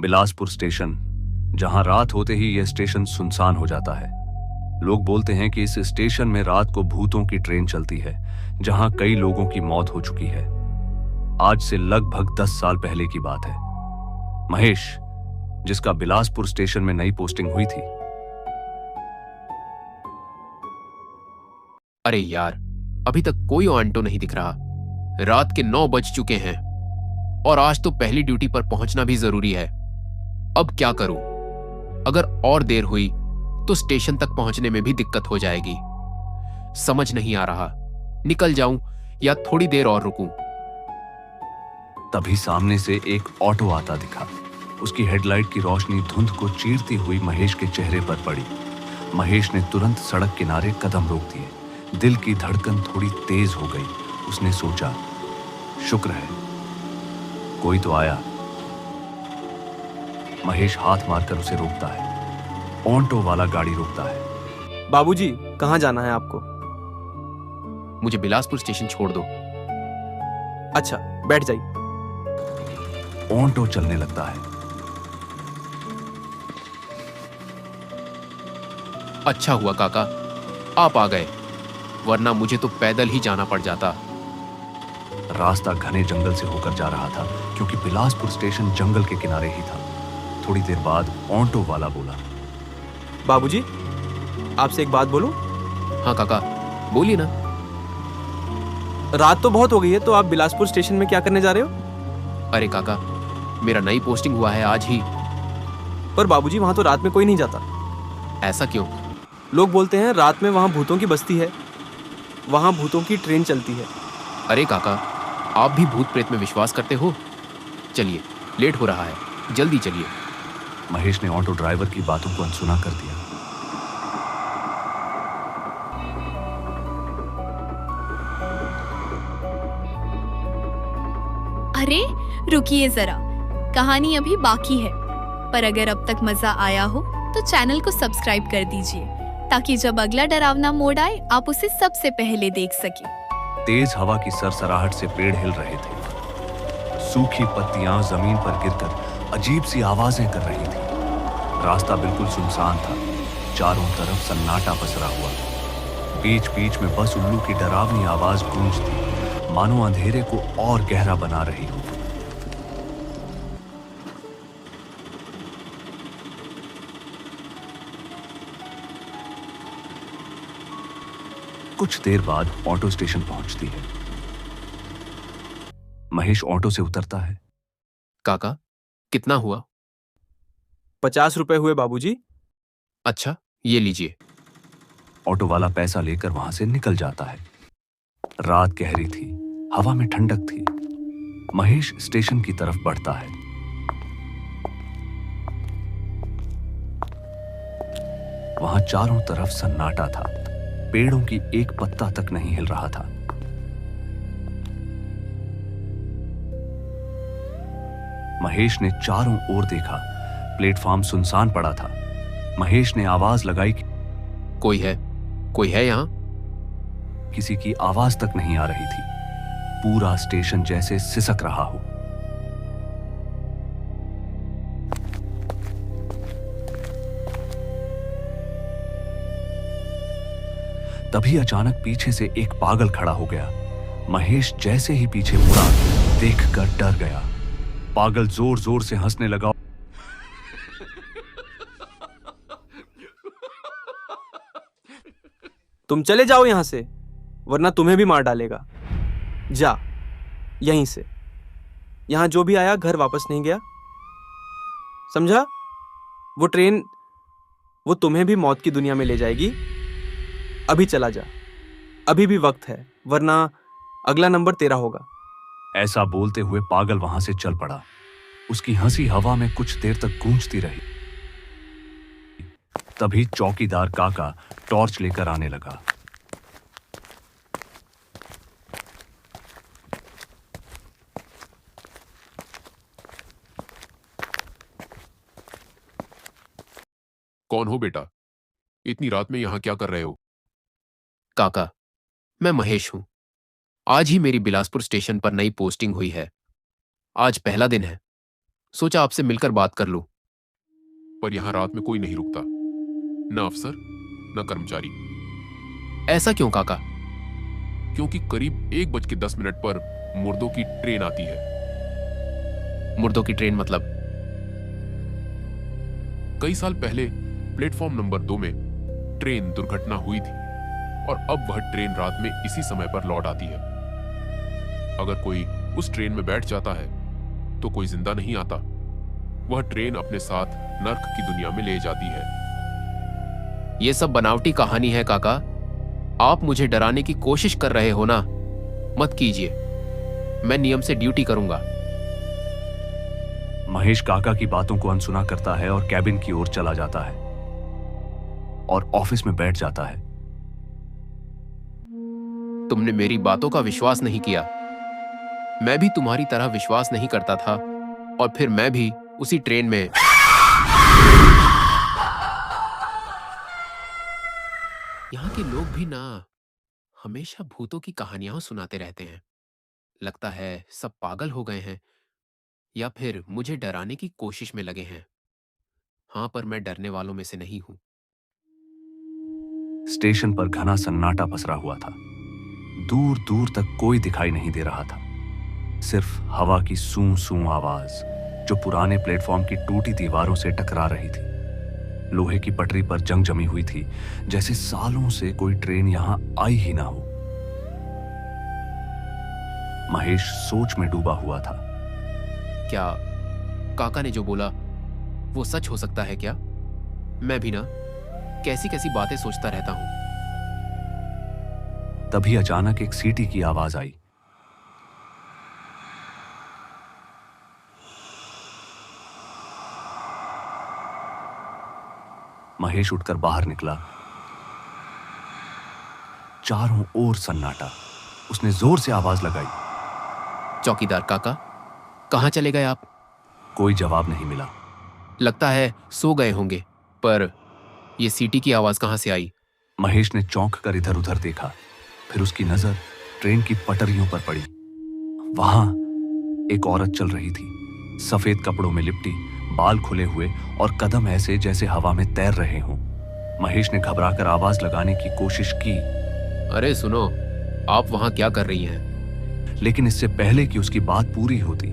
Bilaspur station, जहां रात होते ही यह स्टेशन सुनसान हो जाता है। लोग बोलते हैं कि इस स्टेशन में रात को भूतों की ट्रेन चलती है, जहां कई लोगों की मौत हो चुकी है। आज से लगभग 10 साल पहले की बात है। महेश, जिसका बिलासपुर स्टेशन में नई पोस्टिंग हुई थी। अरे यार, अभी तक कोई ऑन्टो नहीं दिख रहा। रात के 9 बज चुके हैं और आज तो पहली ड्यूटी पर पहुंचना भी जरूरी है। अब क्या करूं? अगर और देर हुई तो स्टेशन तक पहुंचने में भी दिक्कत हो जाएगी। समझ नहीं आ रहा, निकल जाऊं या थोड़ी देर और रुकूं। तभी सामने से एक ऑटो आता दिखा। उसकी हेडलाइट की रोशनी धुंध को चीरती हुई महेश के चेहरे पर पड़ी। महेश ने तुरंत सड़क किनारे कदम रोक दिए। दिल की धड़कन थोड़ी तेज हो गई। उसने सोचा, शुक्र है कोई तो आया। महेश हाथ मारकर उसे रोकता है। ऑटो वाला गाड़ी रोकता है। बाबूजी, कहाँ जाना है आपको? मुझे बिलासपुर स्टेशन छोड़ दो। अच्छा, बैठ जाइए। ऑटो चलने लगता है। अच्छा हुआ काका, आप आ गए, वरना मुझे तो पैदल ही जाना पड़ जाता। रास्ता घने जंगल से होकर जा रहा था, क्योंकि बिलासपुर स्टेशन जंगल के किनारे ही था। थोड़ी देर बाद ऑटो वाला बोला, बाबूजी, आपसे एक बात बोलूं? हाँ काका, बोलिए ना। रात तो बहुत हो गई है, तो आप बिलासपुर स्टेशन में क्या करने जा रहे हो? अरे काका, मेरा नई पोस्टिंग हुआ है आज ही। पर बाबूजी, वहां तो रात में कोई नहीं जाता। ऐसा क्यों? लोग बोलते हैं रात में वहां भूतों की बस्ती है, वहां भूतों की ट्रेन चलती है। अरे काका, आप भी भूत प्रेत में विश्वास करते हो? चलिए, लेट हो रहा है, जल्दी चलिए। महेश ने ऑटो ड्राइवर की बातों को अनसुना कर दिया। अरे रुकिए जरा, कहानी अभी बाकी है। पर अगर अब तक मजा आया हो तो चैनल को सब्सक्राइब कर दीजिए, ताकि जब अगला डरावना मोड आए आप उसे सबसे पहले देख सकें। तेज हवा की सरसराहट से पेड़ हिल रहे थे। सूखी पत्तियां जमीन पर गिरकर अजीब सी आवाजें कर रही थी। रास्ता बिल्कुल सुनसान था। चारों तरफ सन्नाटा पसरा हुआ। बीच बीच में बस उल्लू की डरावनी आवाज गूंजती, मानो अंधेरे को और गहरा बना रही हो। कुछ देर बाद ऑटो स्टेशन पहुंचती है। महेश ऑटो से उतरता है। काका, कितना हुआ? 50 रुपए हुए बाबूजी। अच्छा, ये लीजिए। ऑटो वाला पैसा लेकर वहां से निकल जाता है। रात गहरी थी, हवा में ठंडक थी। महेश स्टेशन की तरफ बढ़ता है। वहां चारों तरफ सन्नाटा था। पेड़ों की एक पत्ता तक नहीं हिल रहा था। महेश ने चारों ओर देखा। प्लेटफॉर्म सुनसान पड़ा था। महेश ने आवाज लगाई कि कोई है यहाँ? किसी की आवाज तक नहीं आ रही थी। पूरा स्टेशन जैसे सिसक रहा हो। तभी अचानक पीछे से एक पागल खड़ा हो गया। महेश जैसे ही पीछे मुड़ा, देखकर डर गया। पागल जोर जोर से हंसने लगा। तुम चले जाओ यहां से, वरना तुम्हें भी मार डालेगा। जा यहीं से। यहां जो भी आया घर वापस नहीं गया, समझा? वो ट्रेन वो तुम्हें भी मौत की दुनिया में ले जाएगी। अभी चला जा, अभी भी वक्त है, वरना अगला नंबर तेरा होगा। ऐसा बोलते हुए पागल वहां से चल पड़ा। उसकी हंसी हवा में कुछ देर तक गूंजती रही। तभी चौकीदार काका टॉर्च लेकर आने लगा। कौन हो बेटा? इतनी रात में यहां क्या कर रहे हो? काका, मैं महेश हूं। आज ही मेरी बिलासपुर स्टेशन पर नई पोस्टिंग हुई है। आज पहला दिन है। सोचा आपसे मिलकर बात कर लूं। पर यहाँ रात में कोई नहीं रुकता, न अफसर न कर्मचारी। ऐसा क्यों काका? क्योंकि करीब 1:10 पर मुर्दों की ट्रेन आती है। मुर्दों की ट्रेन मतलब? कई साल पहले प्लेटफॉर्म नंबर 2 में ट्रेन दुर्घटना हुई थी और अब वह ट्रेन रात में इसी समय पर लौट आती है। अगर कोई उस ट्रेन में बैठ जाता है तो कोई जिंदा नहीं आता। वह ट्रेन अपने साथ नर्क की दुनिया में ले जाती है। ये सब बनावटी कहानी है काका। आप मुझे डराने की कोशिश कर रहे हो ना? मत कीजिए, मैं नियम से ड्यूटी करूंगा। महेश काका की बातों को अनसुना करता है और कैबिन की ओर चला जाता है और ऑफिस में बैठ जाता है। तुमने मेरी बातों का विश्वास नहीं किया। मैं भी तुम्हारी तरह विश्वास नहीं करता था और फिर मैं भी उसी ट्रेन में। यहाँ के लोग भी ना हमेशा भूतों की कहानियां सुनाते रहते हैं। लगता है सब पागल हो गए हैं या फिर मुझे डराने की कोशिश में लगे हैं। हाँ, पर मैं डरने वालों में से नहीं हूं। स्टेशन पर घना सन्नाटा पसरा हुआ था। दूर दूर तक कोई दिखाई नहीं दे रहा था। सिर्फ हवा की सूं सूं आवाज जो पुराने प्लेटफॉर्म की टूटी दीवारों से टकरा रही थी। लोहे की पटरी पर जंग जमी हुई थी, जैसे सालों से कोई ट्रेन यहां आई ही ना हो। महेश सोच में डूबा हुआ था। क्या काका ने जो बोला वो सच हो सकता है क्या? मैं भी ना कैसी कैसी बातें सोचता रहता हूं। तभी अचानक एक सीटी की आवाज आई। महेश उठकर बाहर निकला। चारों ओर सन्नाटा। उसने जोर से आवाज लगाई। चौकीदार काका, कहां चले गए आप? कोई जवाब नहीं मिला। लगता है सो गए होंगे। पर यह सीटी की आवाज कहां से आई? महेश ने चौंक कर इधर उधर देखा। फिर उसकी नजर ट्रेन की पटरियों पर पड़ी। वहां एक औरत चल रही थी, सफेद कपड़ों में लिपटी, बाल खुले हुए और कदम ऐसे जैसे हवा में तैर रहे हों। महेश ने घबराकर आवाज लगाने की कोशिश की। अरे सुनो, आप वहां क्या कर रही हैं? लेकिन इससे पहले कि उसकी बात पूरी होती,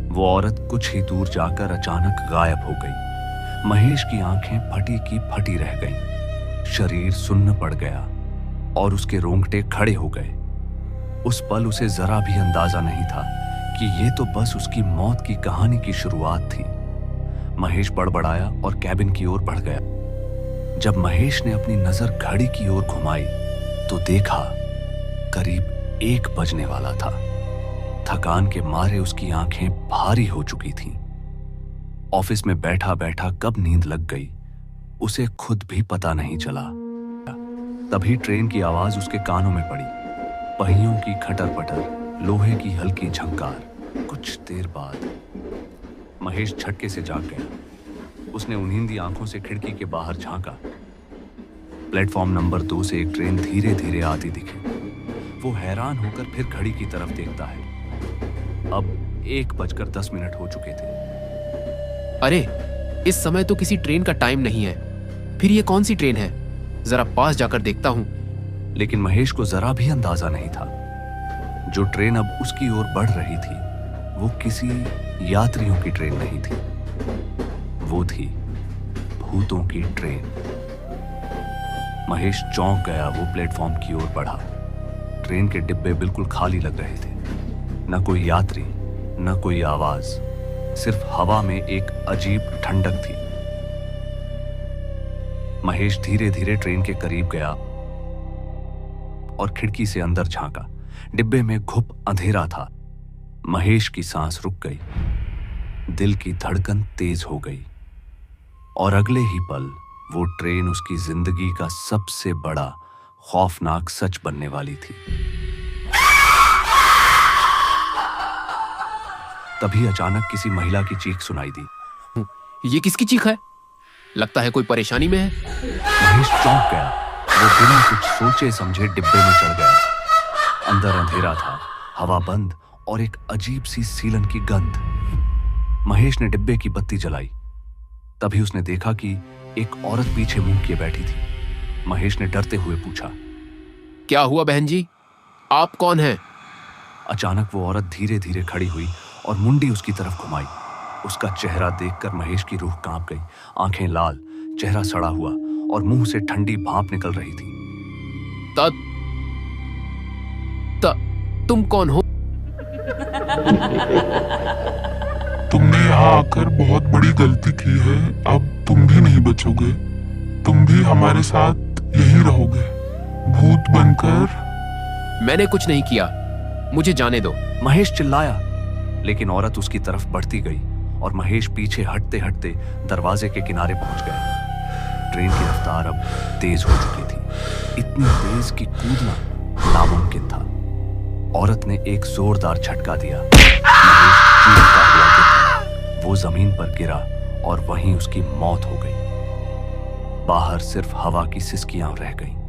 वो औरत कुछ ही दूर जाकर अचानक गायब हो गई। महेश की आंखें फटी की फटी रह गईं। शरीर सुन्न पड़ गया और उसके रोंगटे खड़े हो गए। उस पल उसे जरा भी अंदाजा नहीं था कि ये तो बस उसकी मौत की कहानी की शुरुआत थी। महेश बड़बड़ाया और कैबिन की ओर बढ़ गया। जब महेश ने अपनी नजर घड़ी की ओर घुमाई तो देखा करीब 1 बजने वाला था। थकान के मारे उसकी आंखें भारी हो चुकी थीं। ऑफिस में बैठा बैठा कब नींद लग गई उसे खुद भी पता नहीं चला। तभी ट्रेन की आवाज उसके कानों में पड़ी। पहियों की खटर पटर, लोहे की हल्की झंकार। कुछ देर बाद महेश झटके से जाग गया। उसने उन्नींदी आंखों से खिड़की के बाहर झांका। प्लेटफॉर्म नंबर 2 से एक ट्रेन धीरे धीरे आती दिखी। वो हैरान होकर फिर घड़ी की तरफ देखता है। अब 1:10 हो चुके थे। अरे, इस समय तो किसी ट्रेन का टाइम नहीं है। फिर ये कौन सी ट्रेन है? जरा पास जाकर देखता हूं। लेकिन महेश को जरा भी अंदाजा नहीं था। जो ट्रेन अब उसकी ओर बढ़ रही थी वो किसी यात्रियों की ट्रेन नहीं थी। वो थी भूतों की ट्रेन। महेश चौंक गया। वो प्लेटफॉर्म की ओर बढ़ा। ट्रेन के डिब्बे बिल्कुल खाली लग रहे थे। न कोई यात्री, न कोई आवाज, सिर्फ हवा में एक अजीब ठंडक थी। महेश धीरे धीरे ट्रेन के करीब गया और खिड़की से अंदर झांका। डिब्बे में घुप अंधेरा था। महेश की सांस रुक गई, दिल की धड़कन तेज हो गई और अगले ही पल वो ट्रेन उसकी जिंदगी का सबसे बड़ा खौफनाक सच बनने वाली थी। तभी अचानक किसी महिला की चीख सुनाई दी। ये किसकी चीख है? लगता है कोई परेशानी में है। महेश चौंक गया। वो बिना कुछ सोचे समझे डिब्बे में चढ़ गया। अंदर अंधेरा था, हवा बंद और एक अजीब सी सीलन की गंध। महेश ने डिब्बे की बत्ती जलाई। तभी उसने देखा कि एक औरत पीछे मुंह किए बैठी थी। महेश ने डरते हुए पूछा, क्या हुआ बहन जी, आप कौन हैं? अचानक वो औरत धीरे धीरे खड़ी हुई और मुंडी उसकी तरफ घुमाई। उसका चेहरा देखकर महेश की रूह कांप गई। आंखें लाल, चेहरा सड़ा हुआ और मुंह से ठंडी भाप निकल रही थी। तुम कौन हो? तुमने यहाँ आकर बहुत बड़ी गलती की है। अब तुम भी नहीं बचोगे। तुम भी हमारे साथ यहीं रहोगे, भूत बनकर। मैंने कुछ नहीं किया, मुझे जाने दो। महेश चिल्लाया, लेकिन औरत उसकी तरफ बढ़ती गई और महेश पीछे हटते हटते दरवाजे के किनारे पहुंच गया। ट्रेन की रफ्तार अब तेज हो चुकी थी, इतनी तेज कि कूदना नामुमकिन था। औरत ने एक जोरदार झटका दिया। महेश चीखता हुआ गिरा। वो जमीन पर गिरा और वहीं उसकी मौत हो गई। बाहर सिर्फ हवा की सिसकियां रह गईं।